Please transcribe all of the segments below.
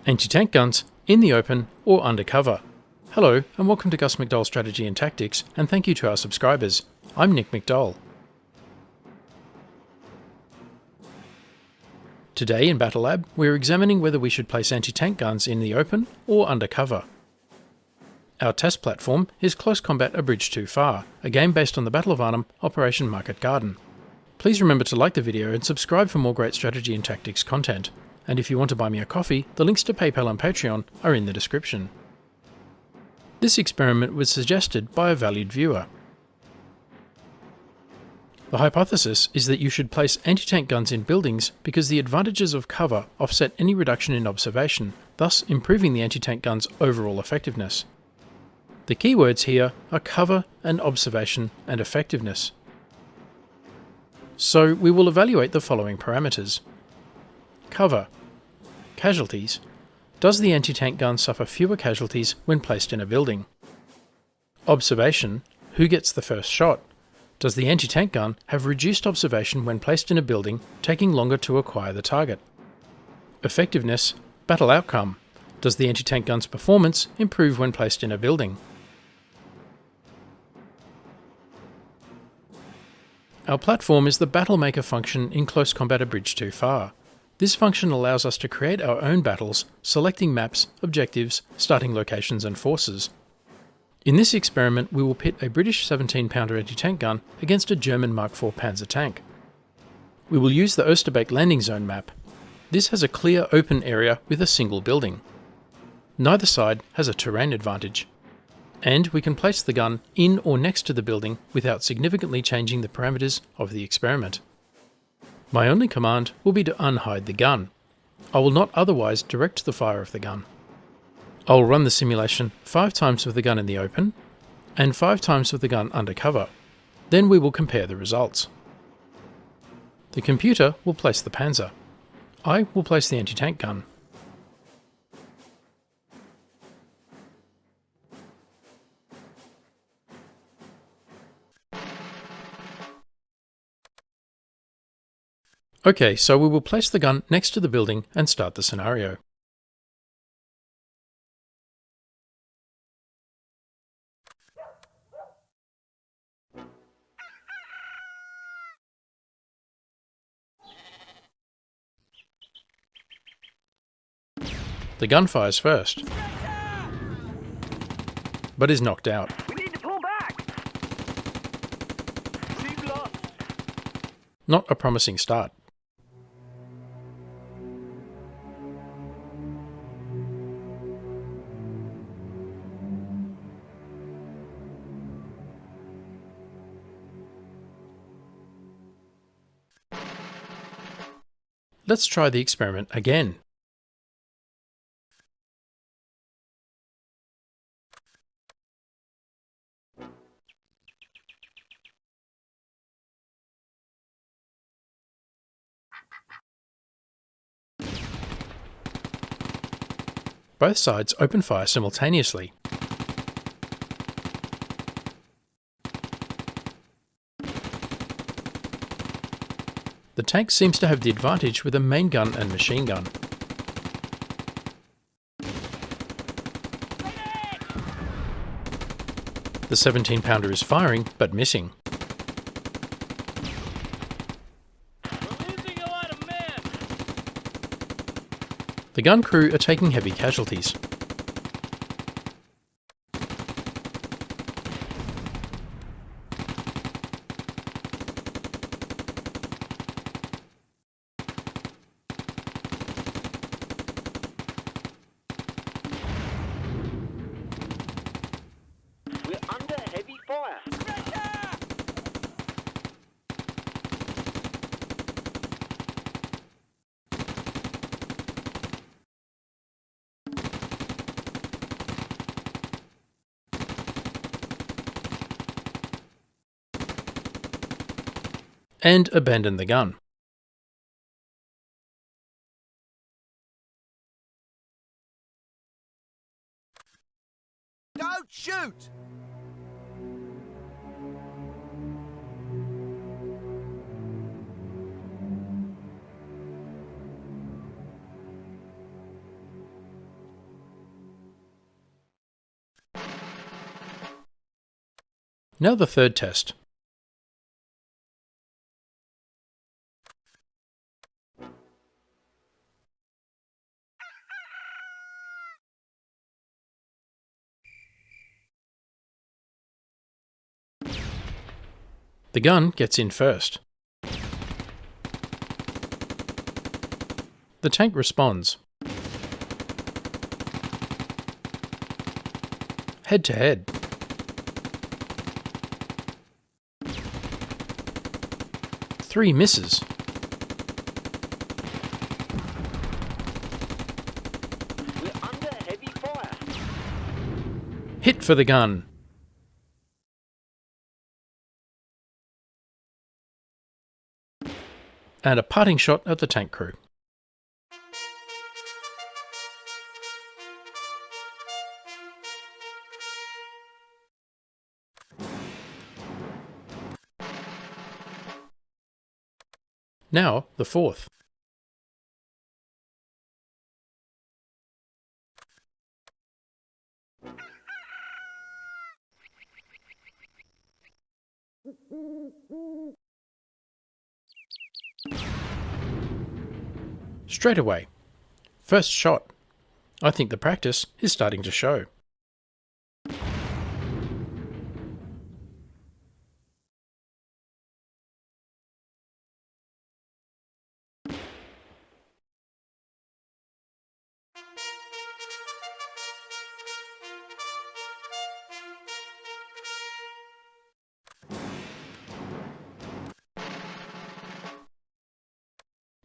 Anti-tank guns in the open or undercover. Hello and welcome to Gus McDowell Strategy and Tactics, and thank you to our subscribers. I'm Nick McDowell. Today in Battle Lab, we're examining whether we should place anti-tank guns in the open or undercover. Our test platform is Close Combat: A Bridge Too Far, a game based on the Battle of Arnhem Operation Market Garden. Please remember to like the video and subscribe for more great strategy and tactics content. And if you want to buy me a coffee, the links to PayPal and Patreon are in the description. This experiment was suggested by a valued viewer. The hypothesis is that you should place anti-tank guns in buildings because the advantages of cover offset any reduction in observation, thus improving the anti-tank gun's overall effectiveness. The keywords here are cover and observation and effectiveness. So we will evaluate the following parameters. Cover. Casualties. Does the anti-tank gun suffer fewer casualties when placed in a building? Observation. Who gets the first shot? Does the anti-tank gun have reduced observation when placed in a building, taking longer to acquire the target? Effectiveness. Battle outcome. Does the anti-tank gun's performance improve when placed in a building? Our platform is the Battlemaker function in Close Combat: A Bridge Too Far. This function allows us to create our own battles, selecting maps, objectives, starting locations and forces. In this experiment, we will pit a British 17-pounder anti-tank gun against a German Mark IV Panzer tank. We will use the Osterbeek landing zone map. This has a clear open area with a single building. Neither side has a terrain advantage. And we can place the gun in or next to the building without significantly changing the parameters of the experiment. My only command will be to unhide the gun. I will not otherwise direct the fire of the gun. I will run the simulation 5 times with the gun in the open and 5 times with the gun undercover. Then we will compare the results. The computer will place the Panzer. I will place the anti-tank gun. Okay, so we will place the gun next to the building and start the scenario. The gun fires first, but is knocked out. We need to pull back! Not a promising start. Let's try the experiment again. Both sides open fire simultaneously. The tank seems to have the advantage with a main gun and machine gun. The 17-pounder is firing, but missing. We're losing a lot of men! The gun crew are taking heavy casualties. We're under heavy fire! And abandon the gun. Don't shoot! Now the third test. The gun gets in first. The tank responds. Head to head. Three misses. We're under heavy fire. Hit for the gun. And a parting shot at the tank crew. Now the fourth. Straight away. First shot. I think the practice is starting to show.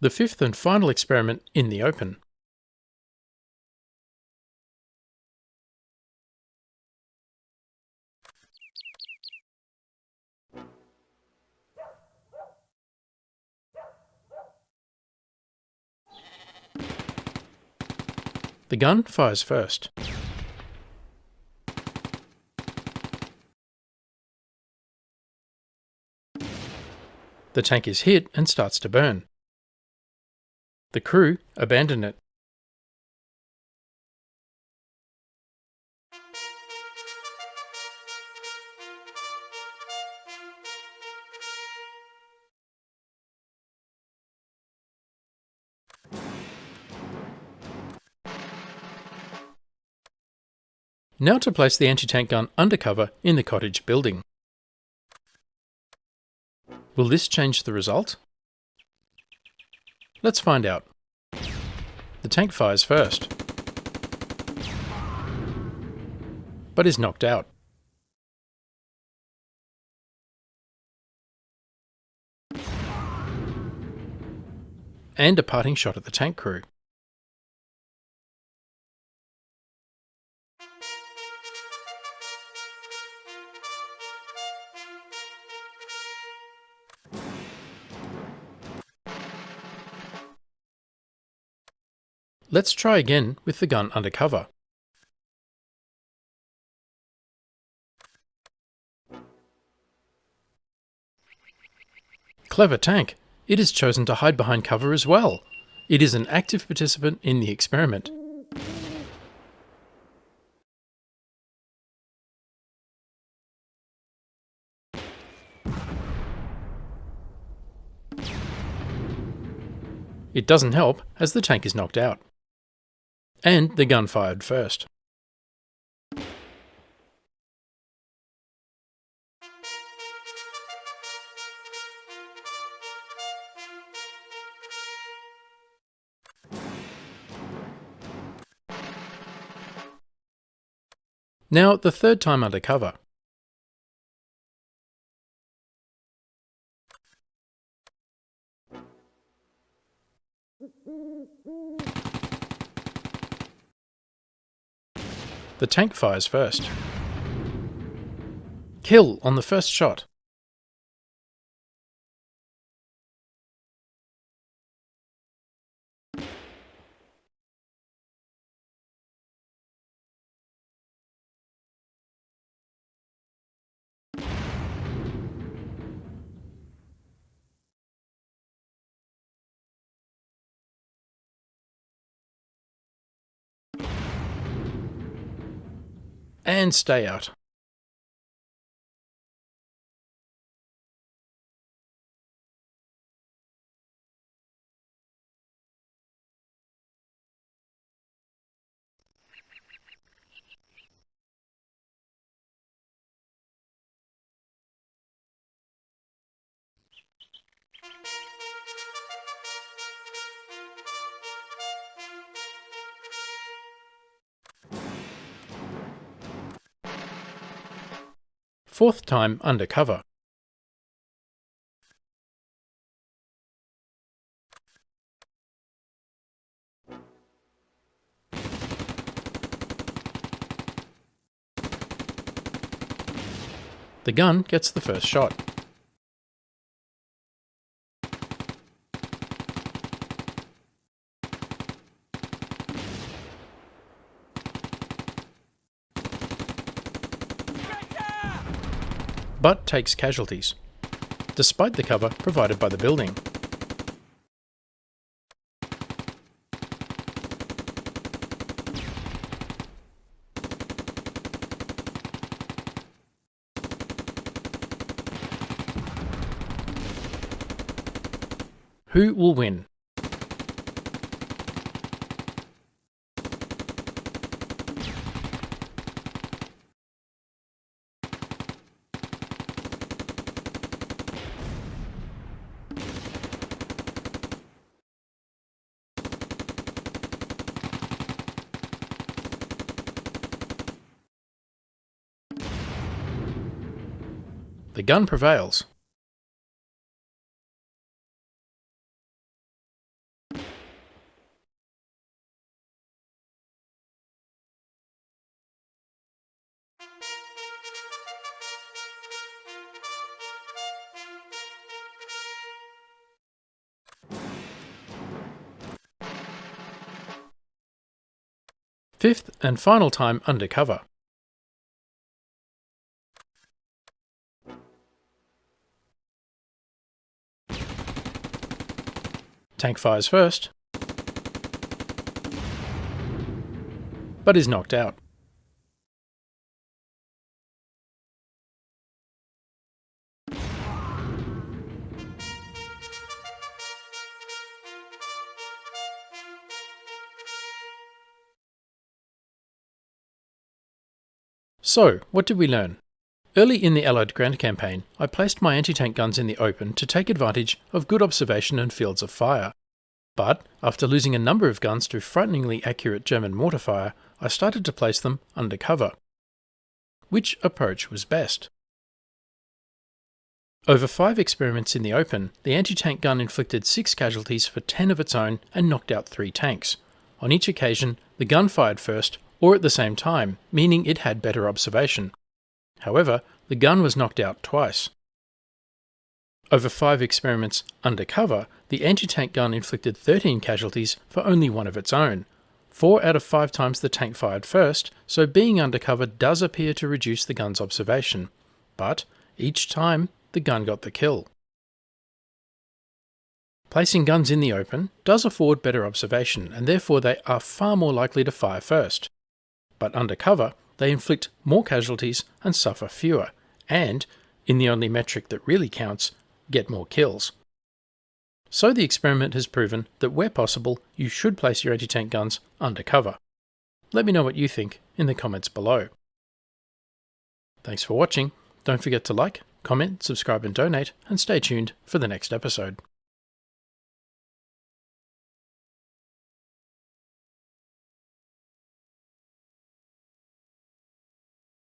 The fifth and final experiment in the open. The gun fires first. The tank is hit and starts to burn. The crew abandon it. Now to place the anti-tank gun undercover in the cottage building. Will this change the result? Let's find out. The tank fires first, but is knocked out. And a parting shot at the tank crew. Let's try again with the gun undercover. Clever tank. It has chosen to hide behind cover as well. It is an active participant in the experiment. It doesn't help as the tank is knocked out. And the gun fired first. Now the third time under cover. The tank fires first. Kill on the first shot. And stay out. fourth time under cover. The gun gets the first shot. But takes casualties, despite the cover provided by the building. Who will win? The gun prevails. Fifth and final time under cover. Tank fires first, but is knocked out. So, what did we learn? Early in the Allied ground campaign, I placed my anti-tank guns in the open to take advantage of good observation and fields of fire. But, after losing a number of guns to frighteningly accurate German mortar fire, I started to place them under cover. Which approach was best? Over 5 experiments in the open, the anti-tank gun inflicted 6 casualties for 10 of its own and knocked out 3 tanks. On each occasion, the gun fired first, or at the same time, meaning it had better observation. However, the gun was knocked out twice. Over 5 experiments under cover, the anti-tank gun inflicted 13 casualties for only 1 of its own. 4 out of 5 times the tank fired first, so being undercover does appear to reduce the gun's observation. But each time, the gun got the kill. Placing guns in the open does afford better observation, and therefore they are far more likely to fire first. But under cover, they inflict more casualties and suffer fewer, and, in the only metric that really counts, get more kills. So the experiment has proven that where possible, you should place your anti-tank guns under cover. Let me know what you think in the comments below. Thanks for watching. Don't forget to like, comment, subscribe and donate, and stay tuned for the next episode.